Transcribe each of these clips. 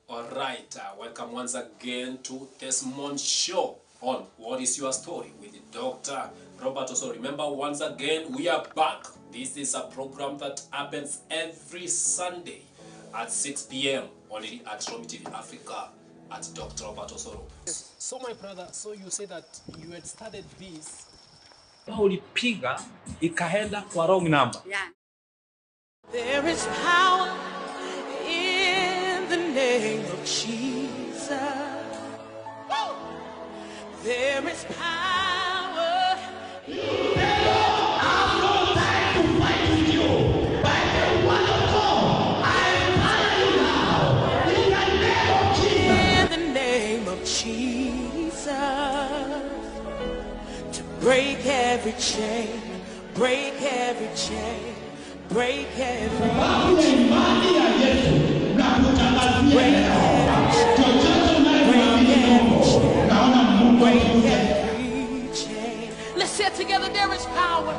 Alright, welcome once again to this month's show on What is Your Story with Dr. Robert. Also remember, once again, we are back. This is a program that happens every Sunday at 6 p.m. only at TV Africa at Dr. Robert Osoro. So my brother, so you say that you had started this. Ulipiga ikaenda kwa wrong number. Yeah. There is power in the name of Jesus. There is power. I've no time to fight with you. By the word of God, I am you now. In the name of Jesus. In the name of Jesus. To break every chain, break every chain, break every chain. Break every chain. Let's say it together. There is power.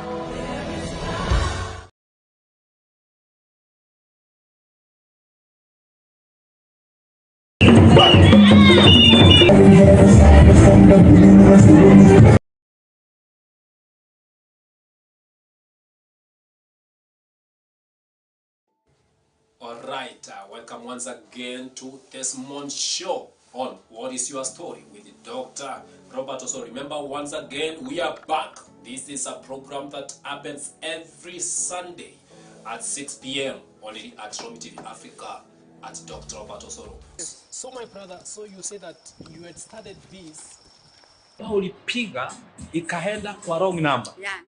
Alright, welcome once again to this month's show on What is Your Story with Dr. Robert. Also remember, once again, we are back. This is a program that happens every Sunday at 6 p.m. only at TV Africa at Dr. Robert Osoro. So my brother, so you say that you had started this. Ulipiga ikaenda kwa wrong number. Yeah.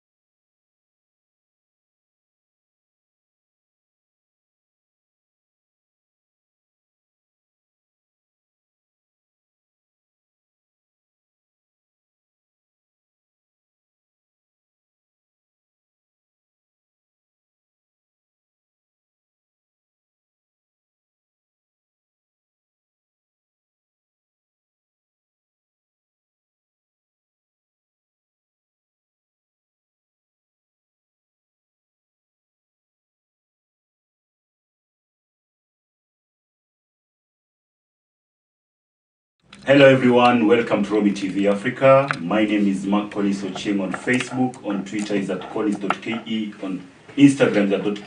Hello everyone, welcome to Romy TV Africa. My name is Mark Collins Ocheng on Facebook, on Twitter is at collins.ke, on Instagram is at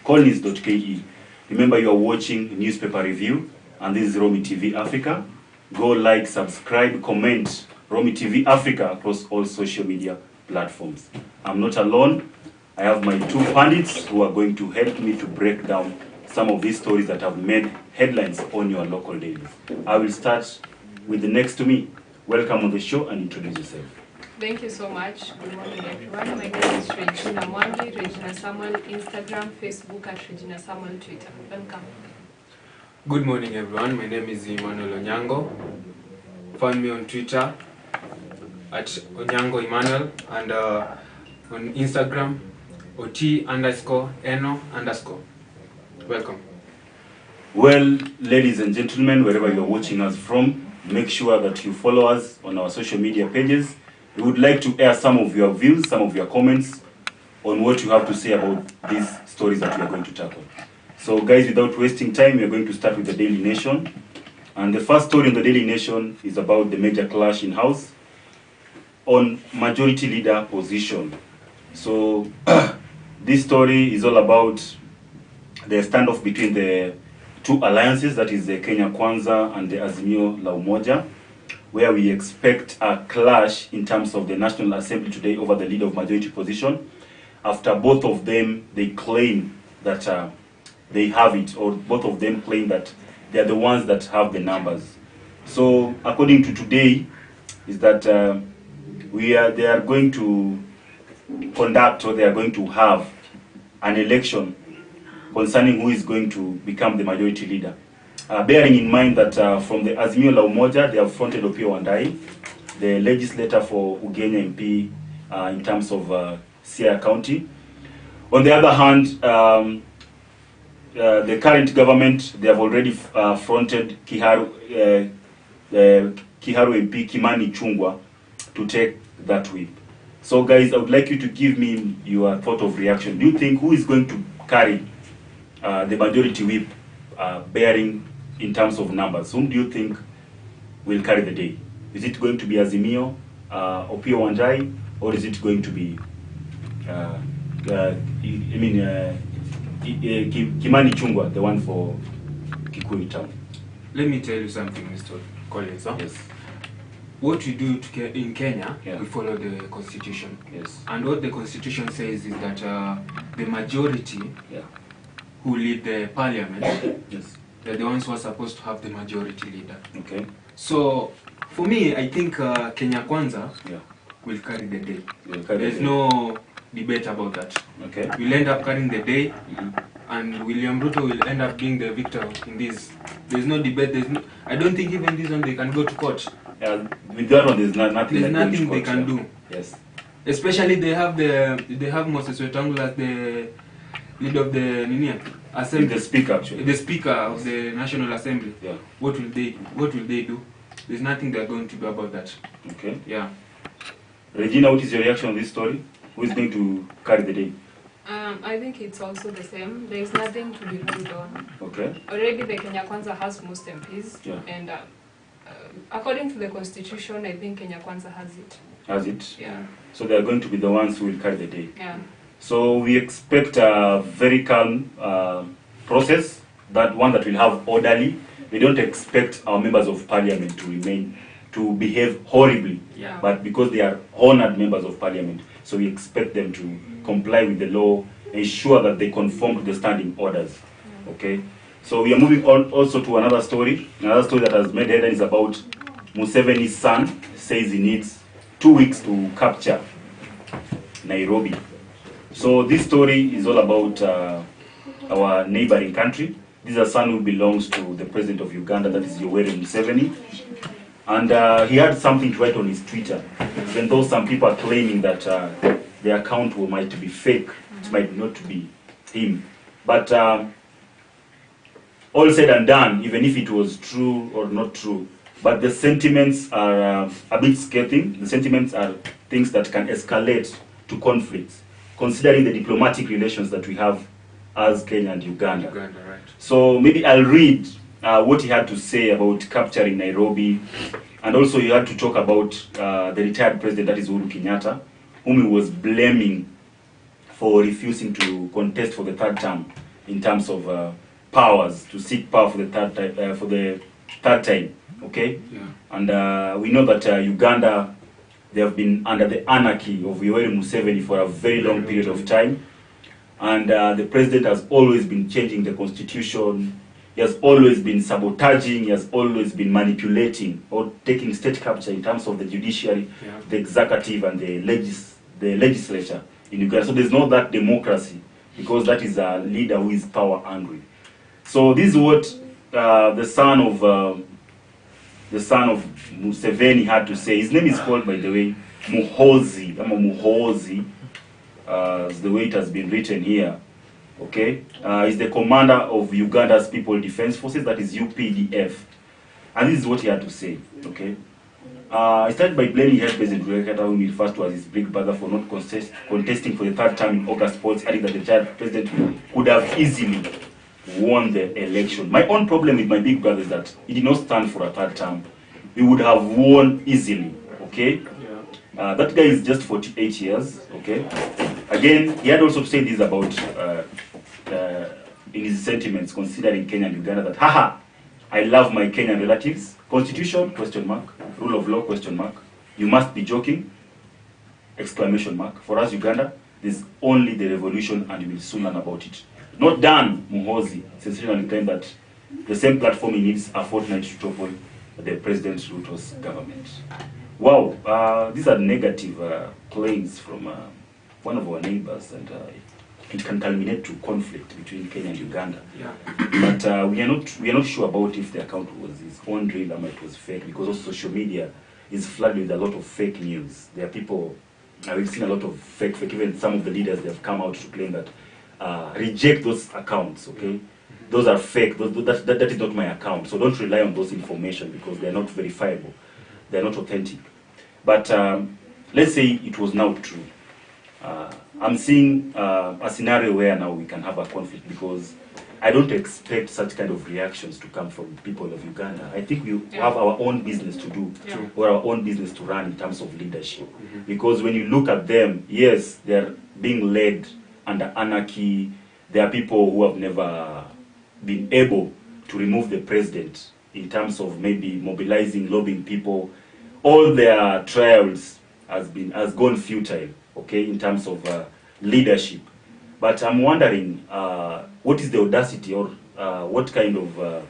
collins.ke. Remember, you are watching newspaper review and this is Romy TV Africa. Go like, subscribe, comment Romy TV Africa across all social media platforms. I'm not alone. I have my two pundits who are going to help me to break down some of these stories that have made headlines on your local dailies. I will start with the next to me. Welcome on the show and introduce yourself. Thank you so much. Good morning, everyone. My name is Regina Mwangi, Regina Samuel, Instagram, Facebook at Regina Samuel, Twitter. Welcome. Good morning, everyone. My name is Emmanuel Onyango. Find me on Twitter at Onyango Emmanuel and on Instagram ot_eno_. Welcome. Well, ladies and gentlemen, wherever you're watching us from, make sure that you follow us on our social media pages. We would like to air some of your views, some of your comments on what you have to say about these stories that we are going to tackle. So guys, without wasting time, we are going to start with the Daily Nation. And the first story in the Daily Nation is about the major clash in House on majority leader position. So this story is all about the standoff between the two alliances, that is the Kenya Kwanza and the Azimio la Umoja, where we expect a clash in terms of the National Assembly today over the leader of majority position, after both of them, they claim that they have it, or both of them claim that they are the ones that have the numbers. So according to today, is that they are going to conduct, or they are going to have an election concerning who is going to become the majority leader. Bearing in mind that from the Azimio la Umoja, they have fronted Opiyo Wandayi, the legislator for Ugenya MP in terms of Siaya County. On the other hand, the current government, they have already fronted Kiharu MP Kimani Chungwa to take that whip. So guys, I would like you to give me your thought of reaction. Do you think who is going to carry the majority whip bearing in terms of numbers, whom do you think will carry the day? Is it going to be Azimio, Opio Wanjai, or is it going to be Kimani Chungwa, the one for Kikuyu Town? Let me tell you something, Mr. Collins. Huh? Yes. What we do in Kenya, Yeah. we follow the constitution. Yes. And what the constitution says is that the majority Yeah. who lead the parliament, Yes. they're the ones who are supposed to have the majority leader. Okay. So, for me, I think Kenya Kwanza Yeah. will carry the day. Will carry There's the day. no debate about that. Okay. We'll end up carrying the day, Mm-hmm. and William Ruto will end up being the victor in this. There's no debate. I don't think even this one they can go to court. Yeah, with that one, there's nothing. There's like nothing they court, can yeah. do. Yes. Especially they have Moses Wetangula as the leader of the assembly. The speaker, actually. The speaker of the National Assembly. Yeah. What will they do? There's nothing they're going to do about that. Okay. Yeah. Regina, what is your reaction on this story? Who is going to carry the day? I think it's also the same. There is nothing to be ruled on. Okay. Already the Kenya Kwanza has most MPs, Yeah. and according to the constitution, I think Kenya Kwanza has it. Has it? Yeah. So they are going to be the ones who will carry the day. Yeah. So we expect a very calm process, that one that will have orderly. We don't expect our members of parliament to behave horribly, Yeah. but because they are honored members of parliament, so we expect them to comply with the law, ensure that they conform to the standing orders. Okay. So we are moving on also to another story. Another story that has made headlines about Museveni's son says he needs 2 weeks to capture Nairobi. So this story is all about our neighboring country. This is a son who belongs to the president of Uganda, that is Yoweri Museveni. And he had something to write on his Twitter, even though some people are claiming that the account might be fake, it might not be him. But all said and done, even if it was true or not true, but the sentiments are a bit scathing. The sentiments are things that can escalate to conflicts, considering the diplomatic relations that we have as Kenya and Uganda. Uganda, right. So maybe I'll read what he had to say about capturing Nairobi, and also he had to talk about the retired president, that is Uhuru Kenyatta, whom he was blaming for refusing to contest for the third term in terms of powers, to seek power for the third time. Okay. Yeah. And we know that Uganda, they have been under the anarchy of Yoweri Museveni for a very long period of time. And the president has always been changing the constitution. He has always been sabotaging. He has always been manipulating or taking state capture in terms of the judiciary, Yeah. the executive, and the legislature in Uganda. So there's not that democracy, because that is a leader who is power hungry. So this is what the son of Museveni had to say. His name is called, by the way, Muhoozi. Muhoozi, is the way it has been written here. Okay, he's the commander of Uganda's People Defense Forces, that is UPDF, and this is what he had to say. Okay, he started by blaming head President Kenyatta, whom he refers to as his big brother, for not contesting for the third term in August polls, adding that the child president could have easily won the election. My own problem with my big brother is that he did not stand for a third term. He would have won easily. Okay. That guy is just 48 years, okay? Again, he had also said this about, in his sentiments, considering Kenya and Uganda, that, haha, I love my Kenyan relatives. Constitution, question mark. Rule of law, question mark. You must be joking, exclamation mark. For us, Uganda, there's only the revolution, and you will soon learn about it. Not done, Muhoozi sensationally claimed that the same platform he needs a fortnight to topple the President Ruto's government. Wow, these are negative claims from one of our neighbors, and it can culminate to conflict between Kenya and Uganda. Yeah. But we are not sure about if the account was his own real or it was fake, because also social media is flooded with a lot of fake news. There are people, we've seen a lot of fake, even some of the leaders, they have come out to claim that reject those accounts, okay? Those are fake, that is not my account, so don't rely on those information because they are not verifiable, they are not authentic. But let's say it was now true. I'm seeing a scenario where now we can have a conflict, because I don't expect such kind of reactions to come from people of Uganda. I think we have our own business to do, or our own business to run in terms of leadership. Because when you look at them, yes, they're being led under anarchy. There are people who have never been able to remove the president in terms of maybe mobilizing, lobbying people. All their trials has gone futile, okay, in terms of leadership. But I'm wondering, what is the audacity, or what kind of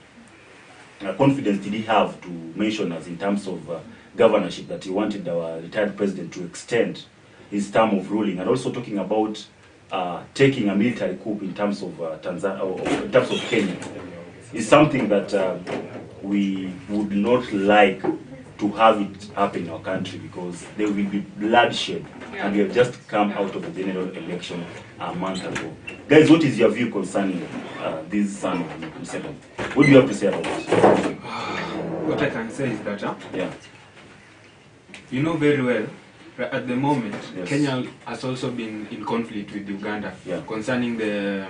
confidence did he have to mention us in terms of governorship, that he wanted our retired president to extend his term of ruling, and also talking about taking a military coup in terms of Tanzania, or in terms of Kenya, is something that we would not like to have it happen in our country, because there will be bloodshed, and we have just come out of the general election a month ago. Guys, what is your view concerning this son of Museveni? What do you have to say about this? What I can say is that, Yeah. you know very well, at the moment, Yes. Kenya has also been in conflict with Uganda concerning the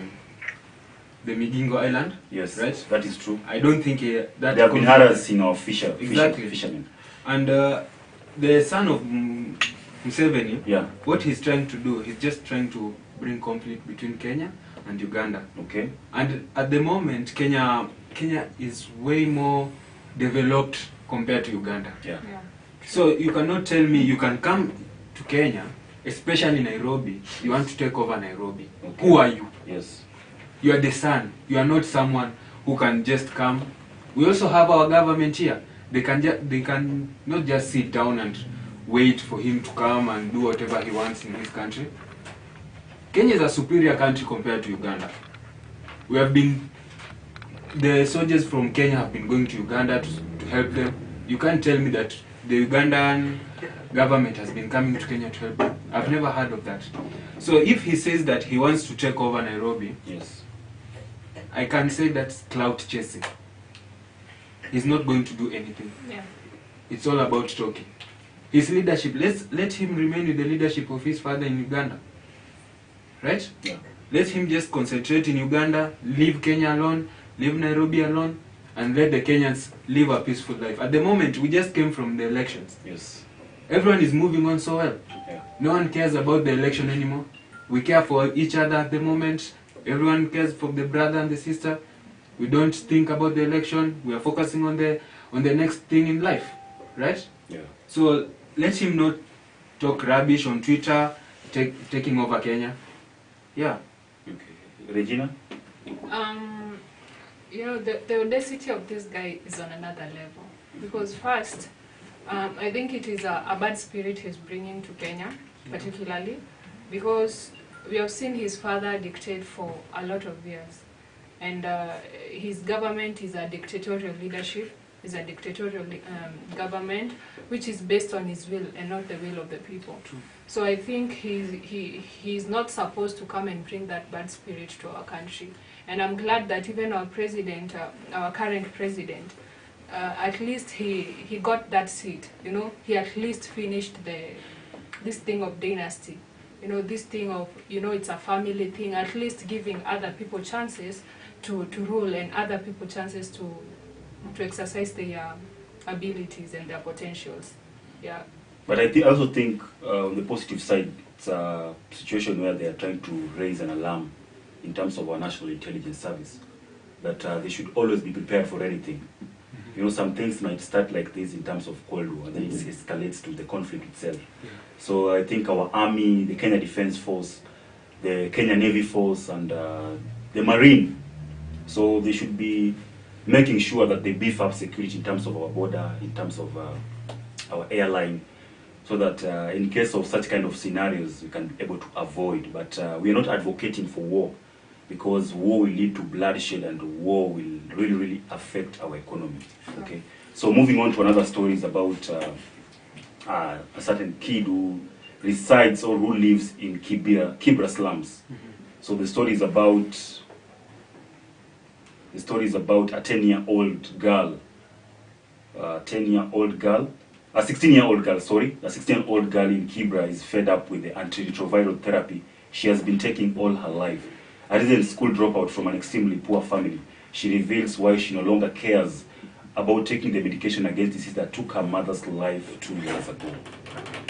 Migingo Island. Yes, right? that is true. I don't think that There have been others in our Exactly. fishermen. And the son of Museveni, Yeah. what he's trying to do, he's just trying to bring conflict between Kenya and Uganda. Okay. And at the moment, Kenya is way more developed compared to Uganda. Yeah. So you cannot tell me you can come to Kenya, especially Nairobi, you want to take over Nairobi. Okay. Who are you? Yes. You are the son. You are not someone who can just come. We also have our government here. They can not just sit down and wait for him to come and do whatever he wants in his country. Kenya is a superior country compared to Uganda. The soldiers from Kenya have been going to Uganda to help them. You can't tell me that the Ugandan government has been coming to Kenya to help them. I've never heard of that. So if he says that he wants to take over Nairobi, yes, I can say that's clout chasing. He's not going to do anything. Yeah. It's all about talking. His leadership, let him remain with the leadership of his father in Uganda. Right? Yeah. Let him just concentrate in Uganda, leave Kenya alone, leave Nairobi alone, and let the Kenyans live a peaceful life. At the moment, we just came from the elections. Yes. Everyone is moving on so well. Yeah. No one cares about the election anymore. We care for each other at the moment. Everyone cares for the brother and the sister. We don't think about the election. We are focusing on the next thing in life, right? Yeah. So let him not talk rubbish on Twitter, taking over Kenya. Yeah. Okay. Regina? You know, the audacity of this guy is on another level. Because first, I think it is a bad spirit he's bringing to Kenya, particularly, because we have seen his father dictate for a lot of years. And his government is a dictatorial leadership, is a dictatorial government, which is based on his will and not the will of the people. True. So I think he's not supposed to come and bring that bad spirit to our country. And I'm glad that even our president, our current president, at least he got that seat. You know, he at least finished this thing of dynasty. You know, this thing of, you know, it's a family thing. At least giving other people chances to rule, and other people chances to exercise their abilities and their potentials. Yeah. But I also think on the positive side, it's a situation where they are trying to raise an alarm in terms of our National Intelligence Service, that they should always be prepared for anything. You know, some things might start like this in terms of Cold War, and then it escalates to the conflict itself. Yeah. So I think our Army, the Kenya Defense Force, the Kenya Navy Force, and the Marine, so they should be making sure that they beef up security in terms of our border, in terms of our airline, so that in case of such kind of scenarios, we can be able to avoid. But we are not advocating for war, because war will lead to bloodshed, and war will really, really affect our economy. Okay. So moving on to another story is about a certain kid who resides or who lives in Kibra slums. So the story is about a 10-year-old girl, a 16-year-old girl in Kibra is fed up with the antiretroviral therapy she has been taking all her life. a recent school dropout from an extremely poor family. She reveals why she no longer cares about taking the medication against disease that took her mother's life 2 years ago.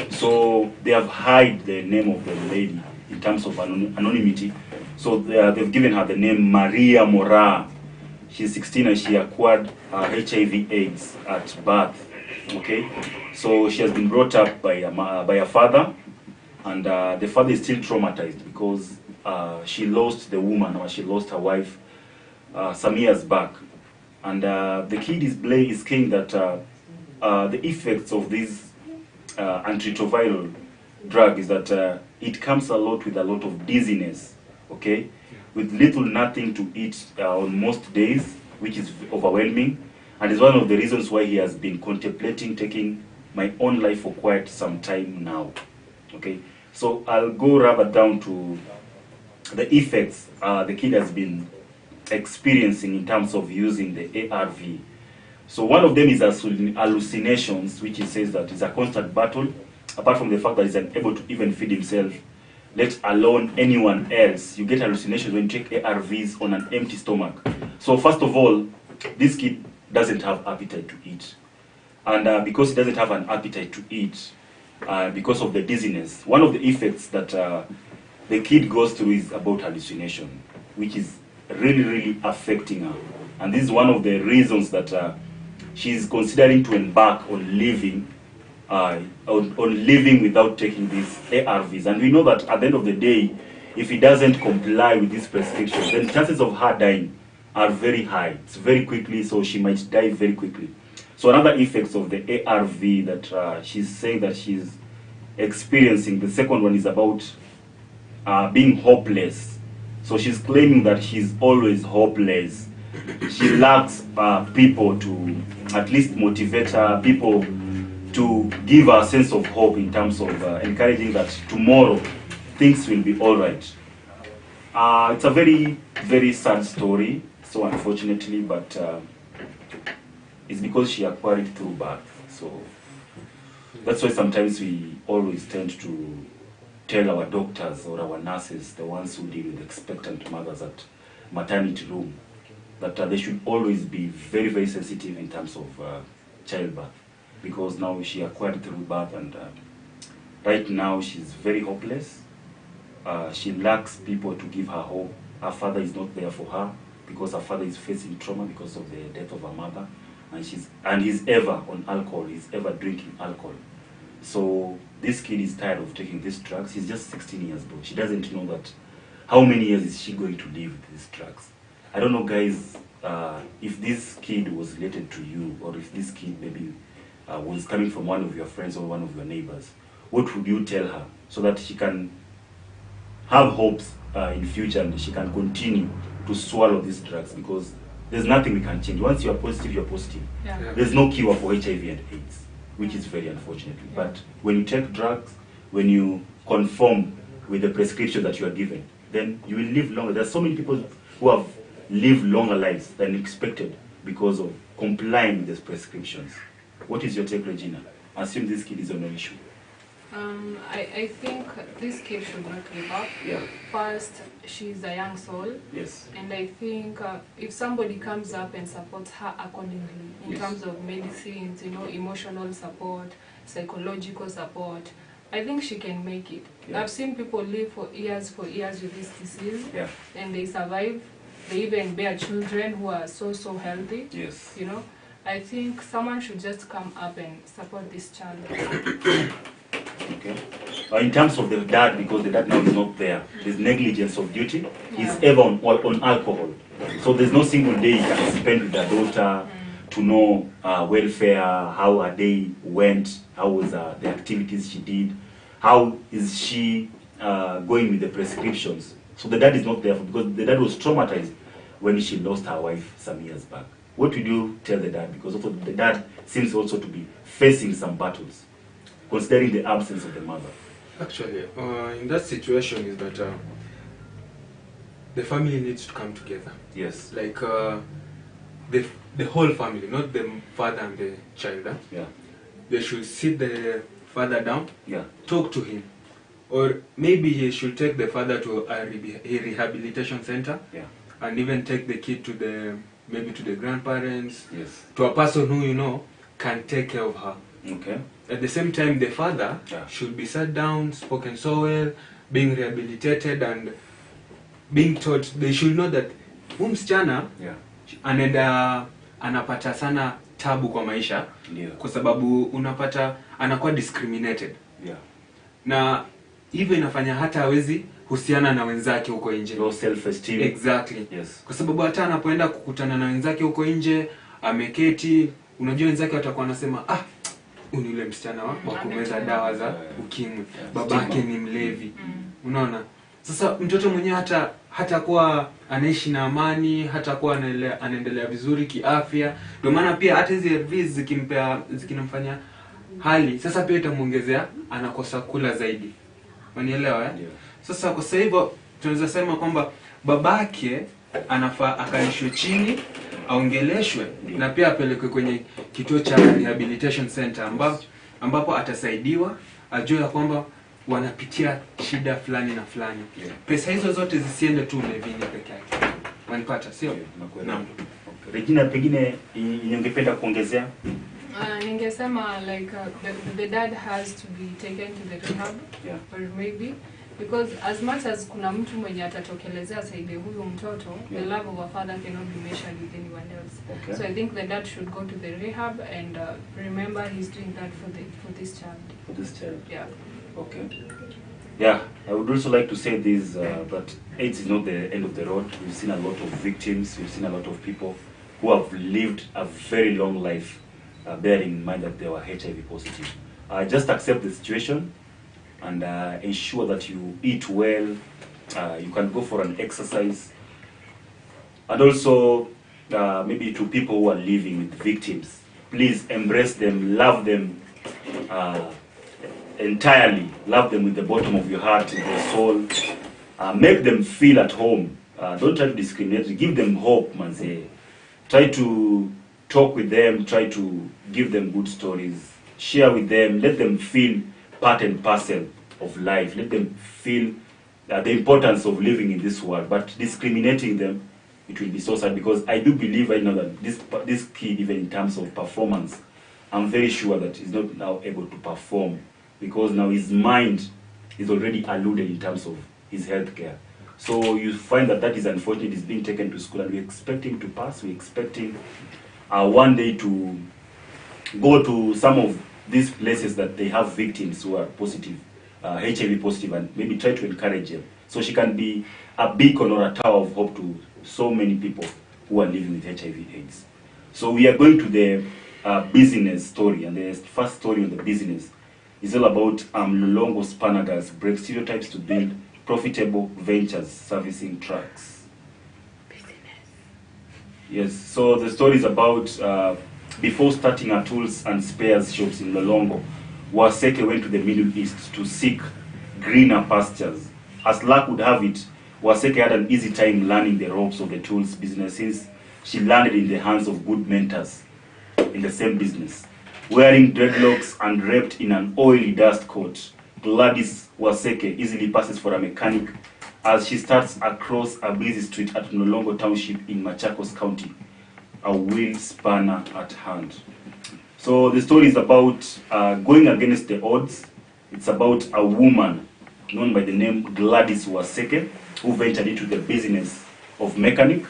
So they have hid the name of the lady in terms of anonymity. So they've given her the name Maria Mora. She's 16 and she acquired HIV/AIDS at birth. Okay, so she has been brought up by a father, and the father is still traumatized because she lost the woman, or she lost her wife some years back, and the kid is saying that the effects of this antiretroviral drug is that it comes a lot with a lot of dizziness, okay, with little nothing to eat on most days, which is overwhelming, and is one of the reasons why he has been contemplating taking my own life for quite some time now. Okay, so I'll go rather down to the effects the kid has been experiencing in terms of using the ARV. So one of them is hallucinations, which he says that is a constant battle, apart from the fact that he's unable to even feed himself, let alone anyone else. You get hallucinations when you take ARVs on an empty stomach. So first of all, this kid doesn't have appetite to eat. And because he doesn't have an appetite to eat, because of the dizziness, one of the effects that the kid goes through is about hallucination, which is really, really affecting her. And this is one of the reasons that she's considering to embark on living without taking these ARVs. And we know that at the end of the day, if he doesn't comply with these prescriptions, then chances of her dying are very high. It's very quickly, so she might die very quickly. So another effects of the ARV that she's saying that she's experiencing, the second one is about being hopeless. So she's claiming that she's always hopeless. She lacks people to at least motivate her, people to give her a sense of hope in terms of encouraging that tomorrow things will be all right. It's a very, very sad story, so unfortunately, but it's because she acquired it through birth. So that's why sometimes we always tend to tell our doctors or our nurses, the ones who deal with expectant mothers at maternity room, that they should always be very, very sensitive in terms of childbirth, because now she acquired it through birth, and right now she's very hopeless. She lacks people to give her hope. Her father is not there for her because her father is facing trauma because of the death of her mother, and he's ever on alcohol. He's ever drinking alcohol. So this kid is tired of taking these drugs. He's just 16 years old. She doesn't know that how many years is she going to live with these drugs. I don't know, guys, if this kid was related to you, or if this kid maybe was coming from one of your friends or one of your neighbors. What would you tell her so that she can have hopes in future and she can continue to swallow these drugs? Because there's nothing we can change. Once you're positive, you're positive. Yeah. There's no cure for HIV and AIDS, which is very unfortunate. Yeah. But when you take drugs, when you conform with the prescription that you are given, then you will live longer. There are so many people who have lived longer lives than expected because of complying with these prescriptions. What is your take, Regina? Assume this kid is on an issue. I think this kid should not give up. Yeah. First, she's a young soul. Yes. And I think if somebody comes up and supports her accordingly in Yes. terms of medicines, emotional support, psychological support, I think she can make it. Yeah. I've seen people live for years with this disease, Yeah. and they survive. They even bear children who are so healthy. Yes. I think someone should just come up and support this child. Okay. In terms of the dad, because the dad now is not there, there's negligence of duty. He's Yeah. ever on alcohol. So there's no single day he can spend with the daughter to know welfare, how her day went, how was the activities she did, how is she going with the prescriptions. So the dad is not there because the dad was traumatized when she lost her wife some years back. What would you tell the dad? Because also the dad seems also to be facing some battles, considering the absence of the mother. Actually, in that situation is that the family needs to come together. Yes. Like the whole family, not the father and the child. Yeah. They should sit the father down, Yeah. talk to him or maybe he should take the father to a rehabilitation center, Yeah. and even take the kid to the maybe to the grandparents, Yes. to a person who can take care of her. Okay. At the same time, the father Yeah. should be sat down, spoken so well, being rehabilitated, and being taught. They should know that msichana Yeah. anaenda anapata sana tabu kwa maisha, Yeah. kwa sababu unapata anakuwa discriminated, Yeah. na hivyo inafanya hata hawezi husiana na wenzake huko nje. Low self-esteem. Exactly. Yes. Kwa sababu hata anapoenda kukutana na wenzake huko nje, ameketi, unajua wenzake watakuwa wanasema huyu ni yule msichana wa kumeza dawa za ukimwi, babake ni mlevi. Unaona? Sasa mtoto mwenyewe hata kuwa anaishi na amani, hata kuwa anaendelea vizuri kiafya. Ndio maana pia hata hizi ARVs zikinamfanya hali, sasa pia itamuongezea anakosa kula zaidi. Unielewa eh? Yeah. Sasa kwa hivyo tunaweza sema kwamba babake anafaa akalishwe chini, aongeleshwe, na pia apelekwe kwenye kituo cha rehabilitation center ambapo atasaidiwa, ajue ya kwamba wanapitia shida fulani na fulani. Yeah. Pesa hizo zote zisiende tu ulevini peke yake. Wanipata, sio? Naam. Regina, pengine ningependa kuongezea. Ningesema like the dad has to be taken to the rehab, Yeah. or maybe because as much as kuna mtu mwenye atatokelezea saidi huyu mtoto, Yeah. the love of a father cannot be measured with anyone else. Okay. So I think the dad should go to the rehab and remember he's doing that for this child. For this child. Yeah. Okay. Yeah, I would also like to say this, that AIDS is not the end of the road. We've seen a lot of victims. We've seen a lot of people who have lived a very long life, bearing in mind that they were HIV positive. Just accept the situation and ensure that you eat well. You can go for an exercise. And also, maybe to people who are living with victims, please embrace them, love them entirely. Love them with the bottom of your heart, with your soul. Make them feel at home. Don't try to discriminate. Give them hope, manze. Try to talk with them. Try to give them good stories. Share with them. Let them feel part and parcel of life. Let them feel the importance of living in this world. But discriminating them, it will be so sad, because I do believe right now that this kid, even in terms of performance, I'm very sure that he's not now able to perform, because now his mind is already alluded in terms of his health care. So you find that is unfortunate. He's being taken to school, and we expect him to pass. We expect him one day to go to some of these places that they have victims who are positive, HIV positive, and maybe try to encourage them, so she can be a beacon or a tower of hope to so many people who are living with HIV/AIDS. So we are going to the business story, and the first story on the business is all about Mlolongo Spanagas break stereotypes to build profitable ventures servicing trucks. Yes, so the story is about before starting her tools and spares shops in Mlolongo, Waseke went to the Middle East to seek greener pastures. As luck would have it, Waseke had an easy time learning the ropes of the tools business, since she landed in the hands of good mentors in the same business. Wearing dreadlocks and wrapped in an oily dust coat, Gladys Waseke easily passes for a mechanic as she starts across a busy street at Mlolongo Township in Machakos County, a wheel spanner at hand. So the story is about going against the odds. It's about a woman known by the name Gladys Waseke, who ventured into the business of mechanic.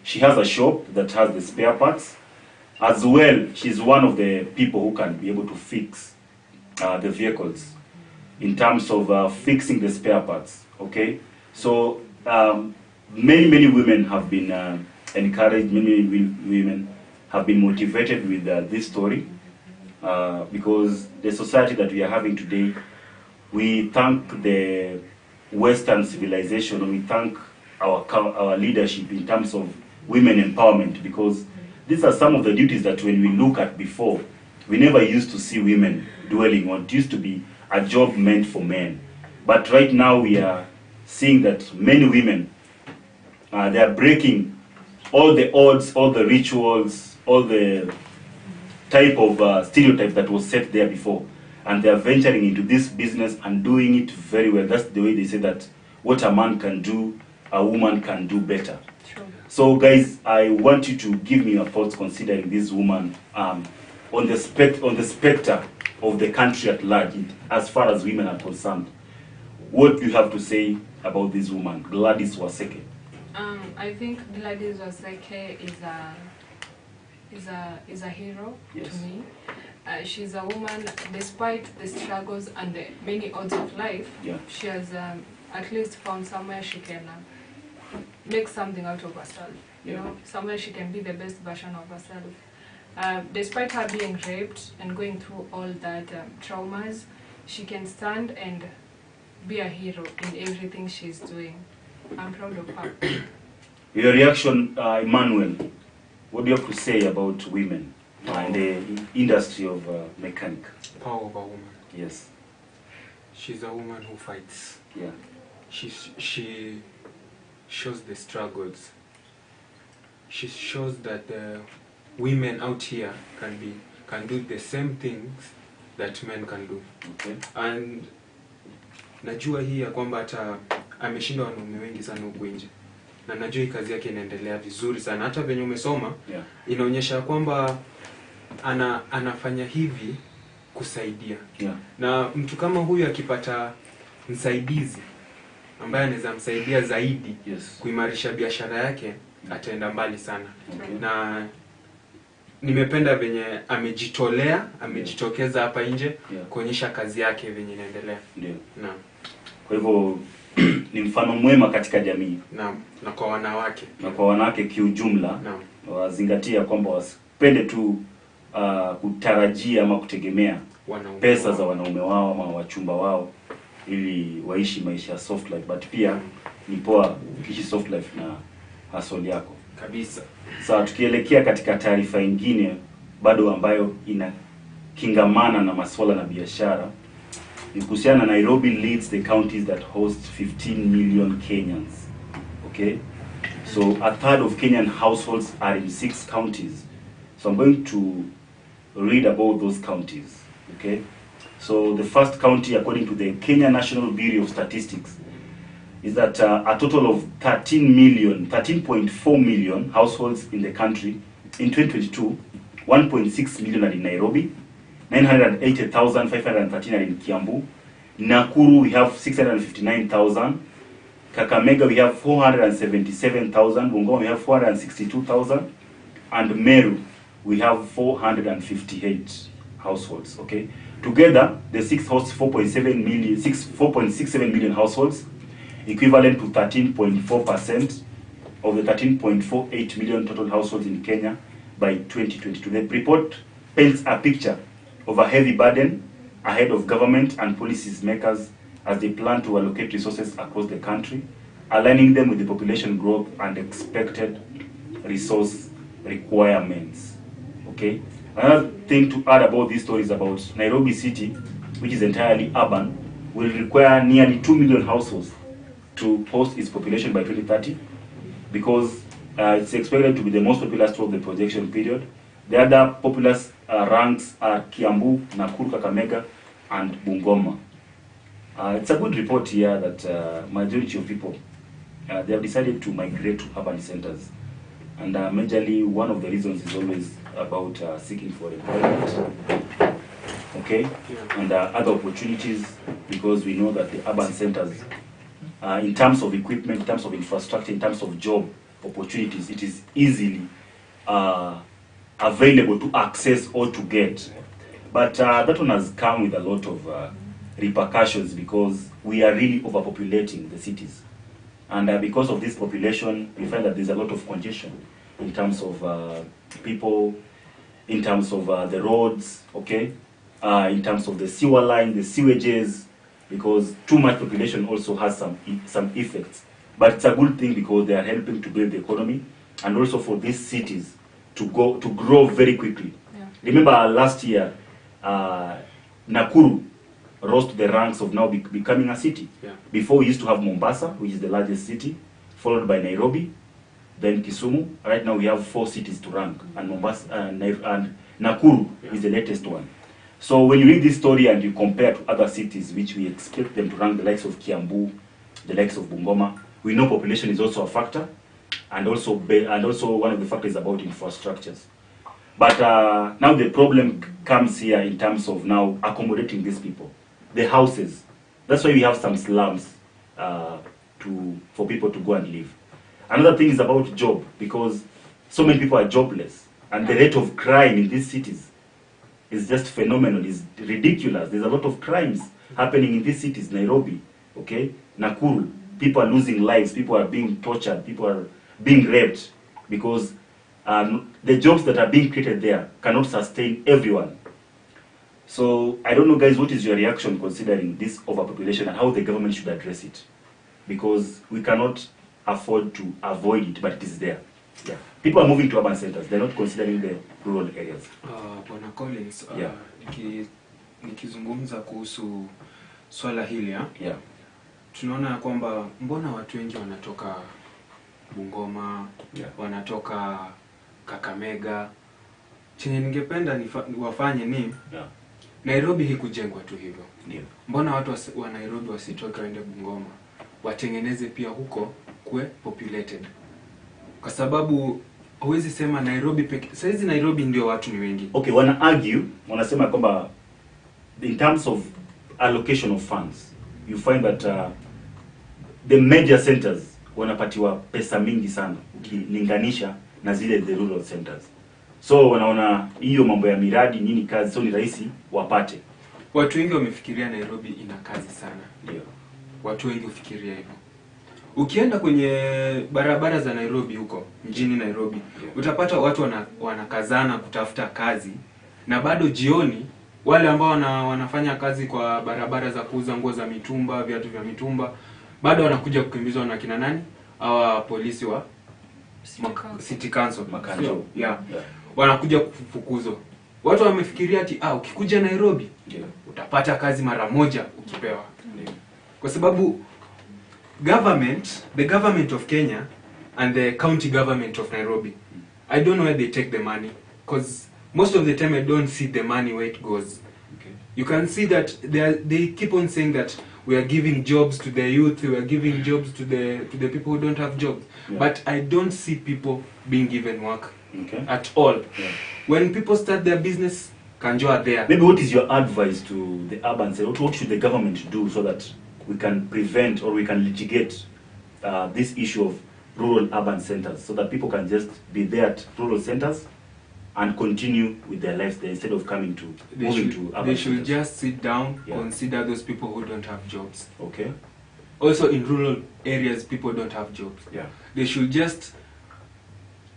She has a shop that has the spare parts. As well, she's one of the people who can be able to fix the vehicles in terms of fixing the spare parts, okay? So many women have been encouraged, many women have been motivated with this story because the society that we are having today, we thank the Western civilization, we thank our leadership in terms of women empowerment, because these are some of the duties that when we look at before, we never used to see women dwelling on. It used to be a job meant for men. But right now we are seeing that many women, they are breaking all the odds, all the rituals, all the type of stereotype that was set there before. and they are venturing into this business and doing it very well. That's the way they say that what a man can do, a woman can do better. True. So guys, I want you to give me your thoughts considering this woman on the spectre of the country at large, as far as women are concerned. What do you have to say about this woman, Gladys Waseke? I think Gladys Waseke is a hero Yes. to me. She's a woman, despite the struggles and the many odds of life, Yeah. she has at least found somewhere she can make something out of herself. You Yeah. know, somewhere she can be the best version of herself. Despite her being raped and going through all that traumas, she can stand and be a hero in everything she's doing. I'm proud of her. Your reaction, Emmanuel, what do you have to say about women in the industry of mechanic? Power of a woman. Yes. She's a woman who fights. Yeah. She shows the struggles. She shows that women out here can do the same things that men can do. Okay. And najua hii ya kwamba hata ameshinda wanaume wengi sana huku nje, na najua hii kazi yake inaendelea vizuri sana, hata venye umesoma. Yeah. Inaonyesha kwamba anafanya hivi kusaidia. Yeah. Na mtu kama huyu akipata msaidizi ambaye anaweza msaidia zaidi, Yes. kuimarisha biashara yake, ataenda mbali sana. Okay. Na nimependa venye amejitokeza hapa nje, Yeah. kuonyesha kazi yake venye inaendelea. Ndio. Na Kwa hivyo ni mfano mwema katika jamii na kwa wanawake na kwa wanawake kiujumla. Naam. Wazingatia kwamba wasipende tu kutarajia ama kutegemea wanaume pesa wao. za wanaume wao ama wachumba wao ili waishi maisha ya soft life, but pia ni poa ukiishi soft life na hustle yako kabisa. Sasa tukielekea katika taarifa nyingine bado ambayo inakingamana na masuala na biashara, ni kuhusiana na Nairobi leads the counties that host 15 million Kenyans. Okay? So a third of Kenyan households are in 6 counties. So I'm going to read about those counties. Okay? So the first county, according to the Kenya National Bureau of Statistics, is that a total of 13.4 million households in the country in 2022, 1.6 million are in Nairobi, 980,513 are in Kiambu, Nakuru we have 659,000, Kakamega we have 477,000, Bungoma we have 462,000, and Meru we have 458 households. Okay, together the 6 hosts 4.67 million households, equivalent to 13.4% of the 13.48 million total households in Kenya by 2022. The report paints a picture of a heavy burden ahead of government and policies makers as they plan to allocate resources across the country, aligning them with the population growth and expected resource requirements. Okay. Another thing to add about this story is about Nairobi City, which is entirely urban, will require nearly 2 million households to host its population by 2030, because it's expected to be the most populous throughout the projection period. The other populous ranks are Kiambu, Nakuru, Kakamega, and Bungoma. It's a good report here that majority of people they have decided to migrate to urban centers, and majorly one of the reasons is always about seeking for employment. Okay, Yeah. and other opportunities, because we know that the urban centers, in terms of equipment, in terms of infrastructure, in terms of job opportunities, it is easily available to access or to get. But that one has come with a lot of repercussions, because we are really overpopulating the cities. And because of this population, we find that there's a lot of congestion in terms of people, in terms of the roads, okay, in terms of the sewer line, the sewages, because too much population also has some effects. But it's a good thing because they are helping to build the economy, and also for these cities to grow very quickly. Yeah. Remember last year, Nakuru rose to the ranks of now becoming a city. Yeah. Before we used to have Mombasa, which is the largest city, followed by Nairobi, then Kisumu. Right now we have 4 cities to rank, and Mombasa and Nakuru is the latest one. So when you read this story and you compare to other cities, which we expect them to rank, the likes of Kiambu, the likes of Bungoma, we know population is also a factor, and also one of the factors about infrastructures. But now the problem comes here in terms of now accommodating these people, the houses. That's why we have some slums for people to go and live. Another thing is about job, because so many people are jobless, and the rate of crime in these cities is just phenomenal, is ridiculous. There's a lot of crimes happening in these cities, Nairobi, okay, Nakuru. People are losing lives, people are being tortured, people are being raped, because the jobs that are being created there cannot sustain everyone. So I don't know, guys, what is your reaction considering this overpopulation and how the government should address it? Because we cannot afford to avoid it, but it is there. Yeah. People are moving to urban centers. They're not considering the rural areas. Bwana Collins, Yeah. nikizungumza kuhusu swala hili yeah. Tunaona ya kwamba mbona watu wengi wanatoka Bungoma, yeah. wanatoka Kakamega. Chenye ningependa wafanye ni yeah. Nairobi hikujengwa tu hivyo. Yeah. Mbona watu wa Nairobi wasitoke waende Bungoma, watengeneze pia huko kwe populated? Kwa sababu huwezi sema Nairobi peke. Saizi Nairobi ndio watu ni wengi. Okay, wanasema kwamba in terms of allocation of funds, you find that the major centers wanapatiwa pesa mingi sana ukilinganisha na zile the rural centers. So wanaona hiyo mambo ya miradi nini kazi, so ni rahisi wapate. Watu wengi wamefikiria Nairobi ina kazi sana. Ndio. Watu wengi ufikiria hivyo. Ukienda kwenye barabara za Nairobi huko, mjini Nairobi, yeah. Utapata watu wanakazana kutafuta kazi, na bado jioni wale ambao wanafanya kazi kwa barabara za kuuza nguo za mitumba, viatu vya mitumba, bado wanakuja kukimbizwa na kina nani? Hawa polisi wa City Council. Yeah. Wanakuja kufukuzwa. Watu wamefikiria ati ukikuja Nairobi, yeah. Utapata kazi mara moja ukipewa. Yeah. Kwa sababu the government of Kenya and the county government of Nairobi, I don't know where they take the money, because most of the time I don't see the money where it goes. Okay. You can see that they keep on saying that we are giving jobs to the youth, we are giving jobs to the people who don't have jobs. Yeah. But I don't see people being given work. Okay. At all. Yeah. When people start their business, Kanjo are there. Maybe what is your advice to the urban centers? What should the government do so that we can prevent or we can litigate this issue of rural urban centers, so that people can just be there at rural centers and continue with their lives there instead of moving to urban centers? They should just sit down, yeah. Consider those people who don't have jobs. Okay. Also in rural areas, people don't have jobs. Yeah. They should just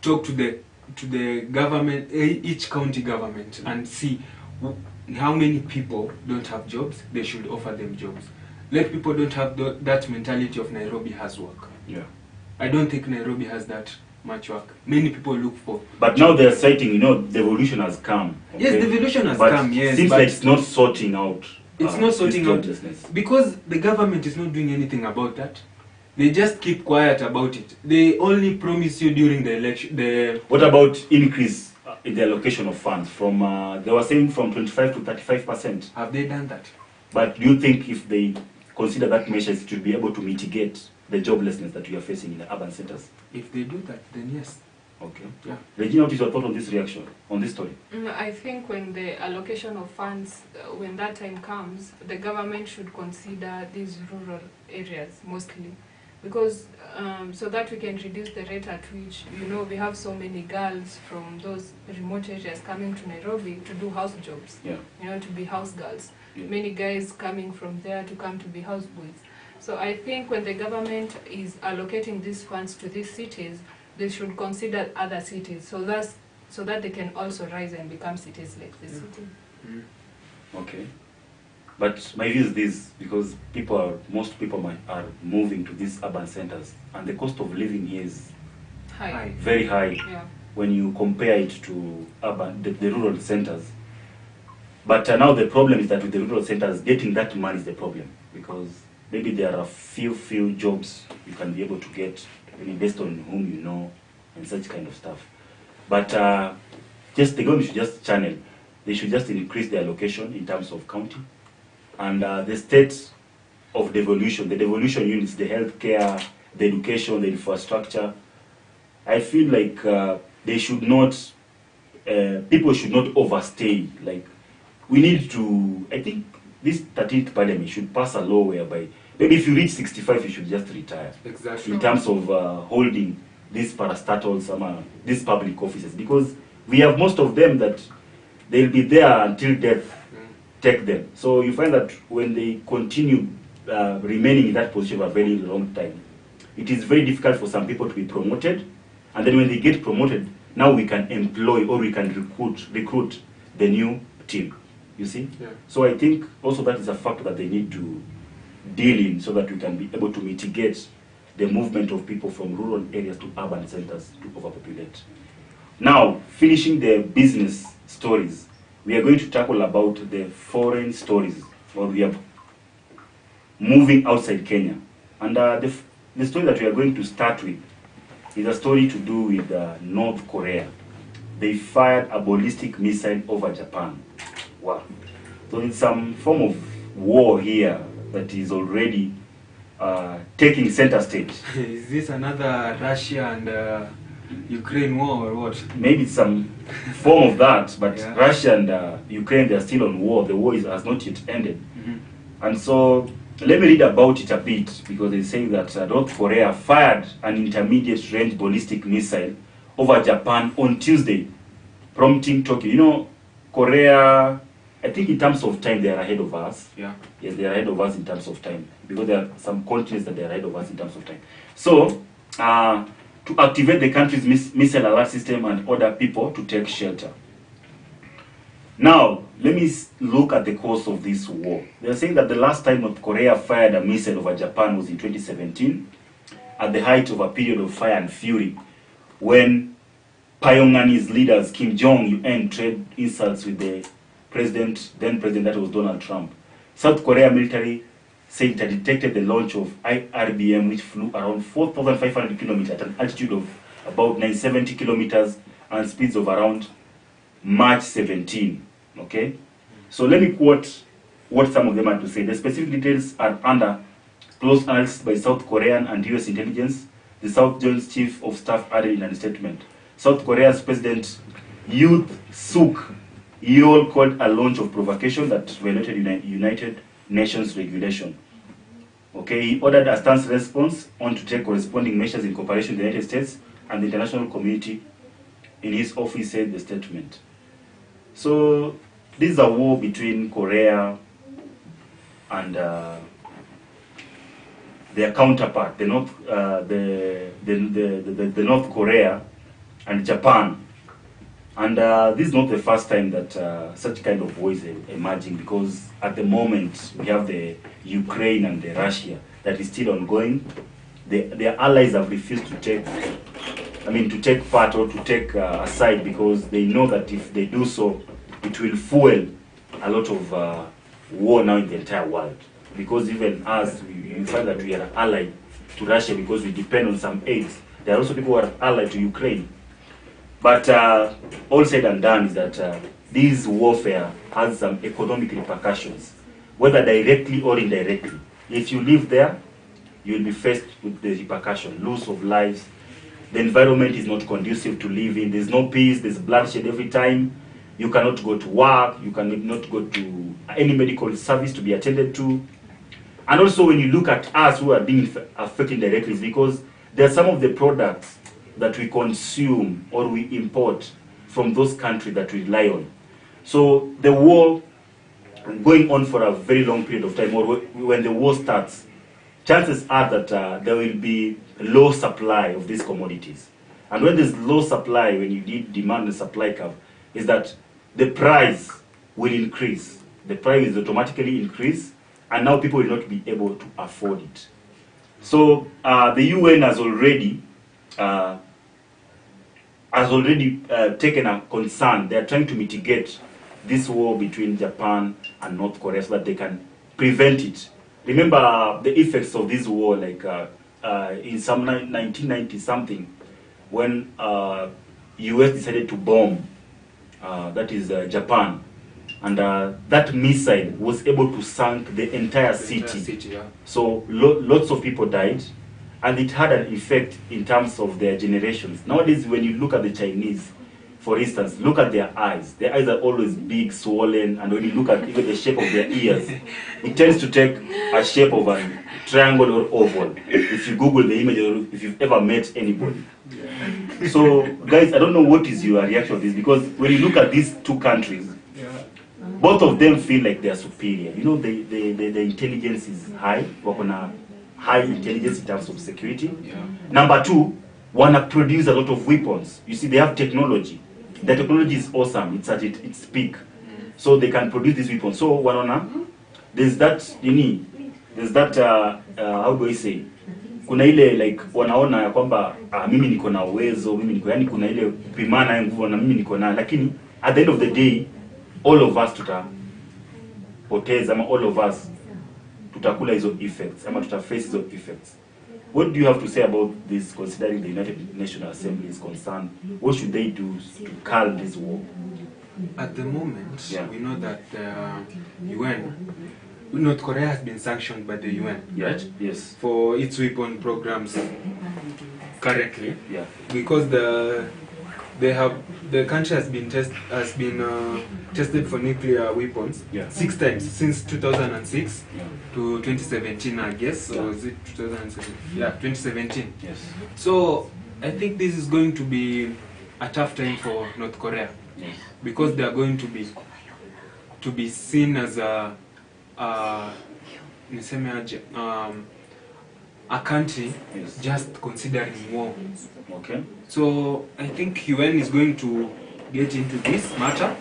talk to the government, each county government, and see how many people don't have jobs. They should offer them jobs. Let people don't have that mentality of Nairobi has work. Yeah. I don't think Nairobi has that much work. Many people look for. But now they're citing, the evolution has come. Okay? Yes, the evolution has but come, yes. Seems but like it's not sorting out. It's not sorting out. Joblessness. Because the government is not doing anything about that. They just keep quiet about it. They only promise you during the election. What about increase in the allocation of funds? From they were saying from 25 to 35%. Have they done that? But do you think if they consider that measures, it should be able to mitigate the joblessness that we are facing in the urban centers? If they do that, then yes. Okay. Yeah. Regina, what is your thought on this reaction, on this story? I think when the allocation of funds, when that time comes, the government should consider these rural areas mostly, because so that we can reduce the rate at which, we have so many girls from those remote areas coming to Nairobi to do house jobs, yeah. To be house girls. Yeah. Many guys coming from there to come to be house boys. So I think when the government is allocating these funds to these cities, they should consider other cities, so that they can also rise and become cities like this city. Mm. Okay. But my view is this, because most people are moving to these urban centers, and the cost of living here is high. Very high, yeah. When you compare it to the rural centers. But now the problem is that with the rural centers, getting that money is the problem, because maybe there are a few jobs you can be able to get based on whom you know and such kind of stuff. But the government should just channel they should just increase their allocation in terms of county. And the state of devolution, the devolution units, the healthcare, the education, the infrastructure, I feel like they should not, people should not overstay. Like, we need to, I think this 13th parliament should pass a law whereby maybe if you reach 65, you should just retire. Exactly. In terms of holding these parastatals, these public offices, because we have most of them that they'll be there until death take them. So you find that when they continue remaining in that position for a very long time, it is very difficult for some people to be promoted. And then when they get promoted, now we can employ or we can recruit the new team. You see? Yeah. So I think also that is a factor that they need to deal in so that we can be able to mitigate the movement of people from rural areas to urban centers to overpopulate. Now, finishing the business stories, we are going to tackle about the foreign stories, or we are moving outside Kenya. And the story that we are going to start with is a story to do with North Korea. They fired a ballistic missile over Japan. Wow. So it's some form of war here that is already taking center stage. Is this another Russia and Ukraine war or what? Maybe some form of that, but Yeah. Russia and Ukraine, they are still on war. The war has not yet ended. And so let me read about it a bit, because they say that North Korea fired an intermediate range ballistic missile over Japan on Tuesday, prompting Tokyo. You know, Korea, I think in terms of time, they are ahead of us. Yeah. Yes, they are ahead of us in terms of time, because there are some continents that they are ahead of us in terms of time. So, to activate the country's missile alert system and order people to take shelter. Now, let me look at the cause of this war. They are saying that the last time North Korea fired a missile over Japan was in 2017, at the height of a period of fire and fury, when Pyongyang's leaders Kim Jong-un trade insults with the then president that was Donald Trump. South Korea military said it had detected the launch of IRBM, which flew around 4,500 kilometers at an altitude of about 970 kilometers and speeds of around March 17. Okay? So let me quote what some of them had to say. The specific details are under close analysis by South Korean and US intelligence. The South Joint Chief of Staff added in a statement. South Korea's President Yoon Suk Yeol called a launch of provocation that violated United Nations regulation. Okay, he ordered a stance response on to take corresponding measures in cooperation with the United States and the international community. In his office, said the statement. So this is a war between Korea and their counterpart, the North Korea and Japan. And this is not the first time that such kind of war is emerging, because at the moment we have the Ukraine and the Russia that is still ongoing. Their allies have refused to take part or to take a side, because they know that if they do so, it will fuel a lot of war now in the entire world. Because even us, we find that we are allied to Russia because we depend on some aids. There are also people who are allied to Ukraine. But all said and done is that this warfare has some economic repercussions, whether directly or indirectly. If you live there, you will be faced with the repercussion, loss of lives. The environment is not conducive to live in. There's no peace. There's bloodshed every time. You cannot go to work. You cannot go to any medical service to be attended to. And also, when you look at us who are being affected directly, it's because there are some of the products that we consume or we import from those countries that we rely on. So the war going on for a very long period of time, or when the war starts, chances are that there will be low supply of these commodities. And when there's low supply, when you need demand and supply curve, is that the price will increase. The price will automatically increase, and now people will not be able to afford it. So the UN has already taken a concern. They are trying to mitigate this war between Japan and North Korea so that they can prevent it. Remember the effects of this war, like in some 1990 something, when US decided to bomb, that is Japan. and that missile was able to sink the entire city. Yeah. So lots of people died, and it had an effect in terms of their generations. Nowadays, when you look at the Chinese, for instance, look at their eyes. Their eyes are always big, swollen, and when you look at even the shape of their ears, it tends to take a shape of a triangle or oval. If you Google the image, or if you've ever met anybody. So, guys, I don't know what is your reaction to this, because when you look at these two countries, both of them feel like they are superior. You know, the intelligence is high. Wako na high intelligence in terms of security. Number two, wanna produce a lot of weapons. You see, they have technology. The technology is awesome. It's at its peak. So they can produce these weapons. So wanaona, there's that how do I say? Kuna ile like wanaona ya kwamba mimi niko na uwezo, mimi niko, yani kuna ile kupimana ya nguvu na mimi niko na, lakini at the end of the day all of us tutapoteza, ama all of us tutakula hizo effects, ama tutaface hizo effects. What do you have to say about this, considering the United Nations Assembly is concerned? What should they do to calm this war? At the moment, we know that UN, North Korea has been sanctioned by the UN, right? Yes. For its weapon programs currently. Yeah. Because the country has been tested for nuclear weapons 6 times since 2006 to 2017, I guess. Or was it 2017? Yeah, 2017. Yes. So I think this is going to be a tough time for North Korea, because they are going to be seen as a country just considering war. Okay. So I think UN is going to get into this matter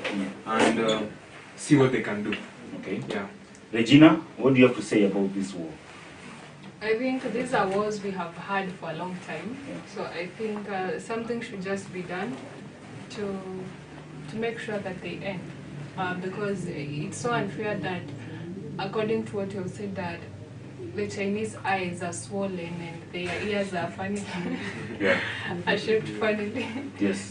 and see what they can do. Okay. Yeah. Regina, what do you have to say about this war? I think these are wars we have had for a long time. So I think something should just be done to make sure that they end. Because it's so unfair that, according to what you have said, that the Chinese eyes are swollen and their ears are funny, are shaped funnily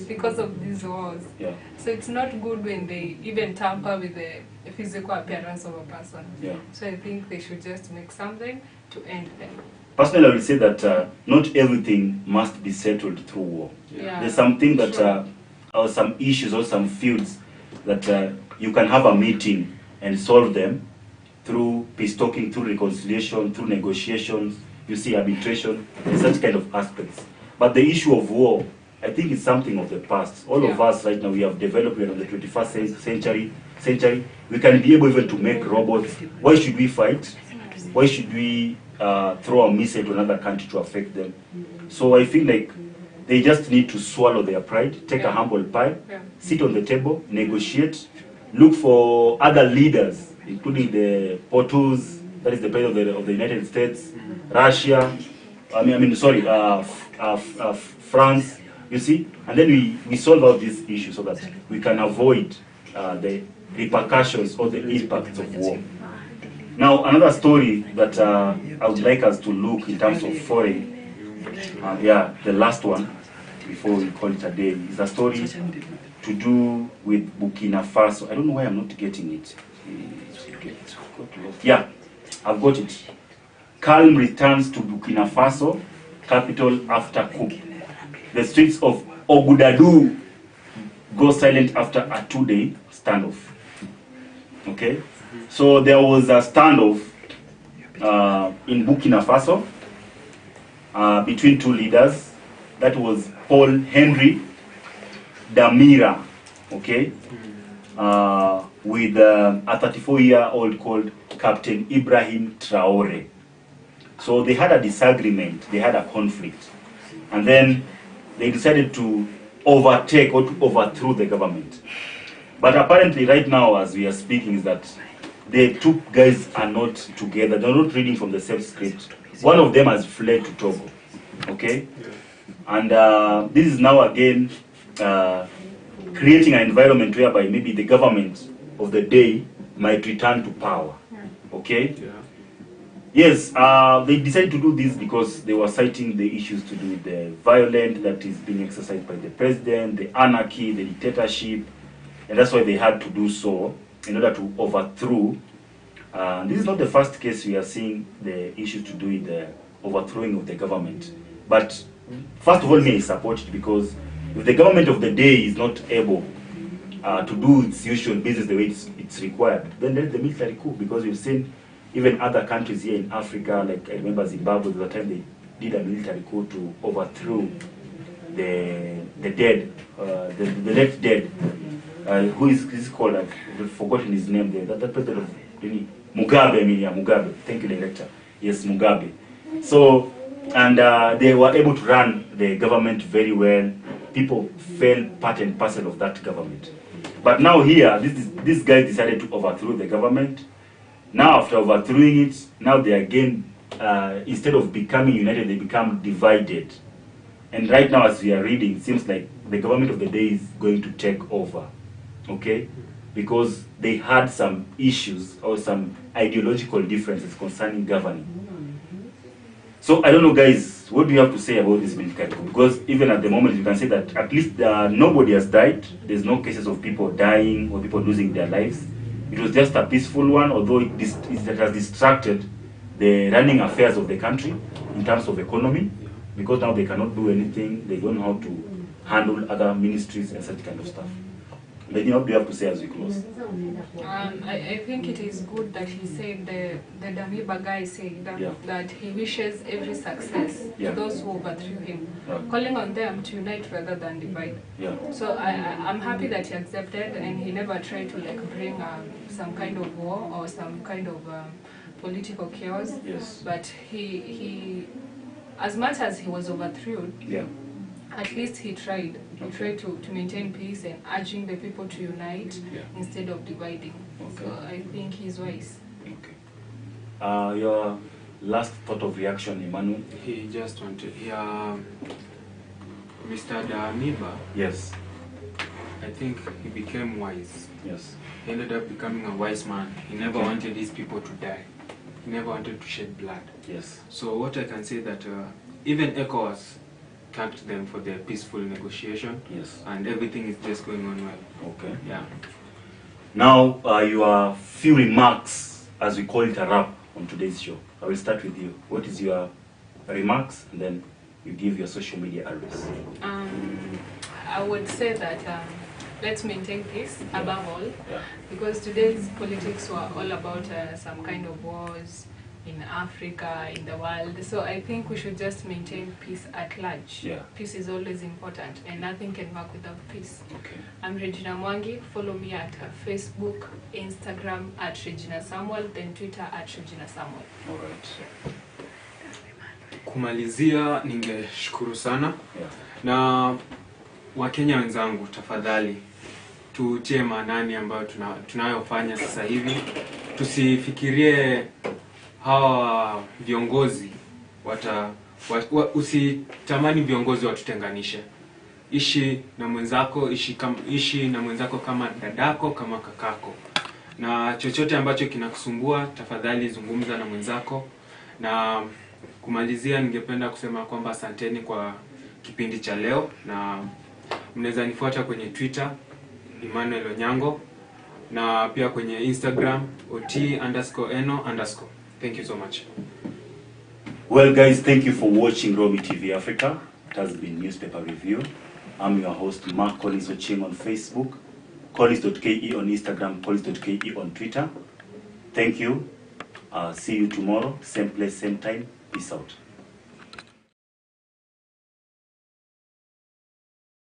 because of these wars. Yeah. So it's not good when they even tamper with the physical appearance of a person. Yeah. So I think they should just make something to end them. Personally, I will say that not everything must be settled through war. Yeah. There's something that, or some issues or some fields that you can have a meeting and solve them through peace talking, through reconciliation, through negotiations, you see, arbitration, and such kind of aspects. But the issue of war, I think it's something of the past. All of us right now, we have developed, we're in the 21st century. We can be able even to make robots. Why should we fight? Why should we throw a missile to another country to affect them? So I feel like they just need to swallow their pride, take a humble pie, sit on the table, negotiate, look for other leaders, including the POTUS, that is the president of the United States, Russia, France, you see, and then we solve out this issue so that we can avoid the repercussions or the impacts of war. Now, another story that I would like us to look in terms of foreign, the last one, before we call it a day, is a story to do with Burkina Faso. I don't know why I'm not getting it. Yeah, I've got it. Calm returns to Burkina Faso capital after coup. The streets of Ouagadougou go silent after a 2-day standoff. Okay, so there was a standoff in Burkina Faso between two leaders. That was Paul Henry Damira, okay, with a 34-year-old called Captain Ibrahim Traore. So they had a disagreement, they had a conflict, and then they decided to overtake or to overthrow the government. But apparently right now, as we are speaking, is that the two guys are not together, they're not reading from the same script. One of them has fled to Togo, okay? And this is now again creating an environment whereby maybe the government of the day might return to power, okay? Yes, they decided to do this because they were citing the issues to do with the violence that is being exercised by the president, the anarchy, the dictatorship, and that's why they had to do so. in order to overthrow. This is not the first case we are seeing the issue to do with the overthrowing of the government. But first of all, may I support it, because if the government of the day is not able to do its usual business the way it's required, then let the military coup, because we've seen even other countries here in Africa, like I remember Zimbabwe, the time they did a military coup to overthrow the dead, the left dead, who is called, I've forgotten his name there, that president of Mugabe, Mugabe, thank you, director, yes, Mugabe. So, and they were able to run the government very well. People fell part and parcel of that government. But now here, this guy decided to overthrow the government. Now after overthrowing it, now they again, instead of becoming united, they become divided. And right now, as we are reading, it seems like the government of the day is going to take over, okay? Because they had some issues or some ideological differences concerning governing. So I don't know, guys, what do you have to say about this military coup? Because even at the moment, you can say that at least nobody has died. There's no cases of people dying or people losing their lives. It was just a peaceful one, although it has distracted the running affairs of the country in terms of economy, because now they cannot do anything. They don't know how to handle other ministries and such kind of stuff. But what do you have to say as we close? I think it is good that he said, the Damiba guy said that he wishes every success to those who overthrew him, calling on them to unite rather than divide. So I'm happy that he accepted, and he never tried to bring some kind of war or some kind of political chaos. But he, as much as he was overthrown, at least he tried. He tried to maintain peace and urging the people to unite instead of dividing. So I think he's wise. Your last thought of reaction, Emmanuel? He just wanted, Mr. Damiba. Yes. I think he became wise. Yes. He ended up becoming a wise man. He never wanted his people to die. He never wanted to shed blood. Yes. So what I can say that even ECOWAS thanked them for their peaceful negotiation. Yes. And everything is just going on well. Okay. Yeah. Now, your few remarks, as we call it a wrap on today's show. I will start with you. What is your remarks, and then you give your social media address. I would say that let's maintain peace above all, because today's politics were all about some kind of wars in Africa, in the world. So I think we should just maintain peace at large. Peace is always important, and nothing can work without peace. I'm Regina Mwangi. Follow me at Facebook, Instagram at Regina Samuel, then Twitter at Regina Samuel. All right. Kumalizia, ningeshukuru sana. Na Wakenya wenzangu, tafadhali tutie maanani ambayo tunayofanya sasa hivi. Tusifikirie hawa viongozi usitamani viongozi watutenganishe. Ishi na mwenzako kama dadako, kama kakako. Na chochote ambacho kinakusumbua, tafadhali zungumza na mwenzako. Na kumalizia, ningependa kusema kwamba asanteni kwa kipindi cha leo, na mnaweza nifuata kwenye Twitter Emmanuel Onyango, na pia kwenye Instagram ot_eno_. Thank you so much. Well, guys, thank you for watching Romy TV Africa. It has been Newspaper Review. I'm your host, Mark Collins Oching on Facebook, Collins.ke on Instagram, Collins.ke on Twitter. Thank you. See you tomorrow, same place, same time. Peace out.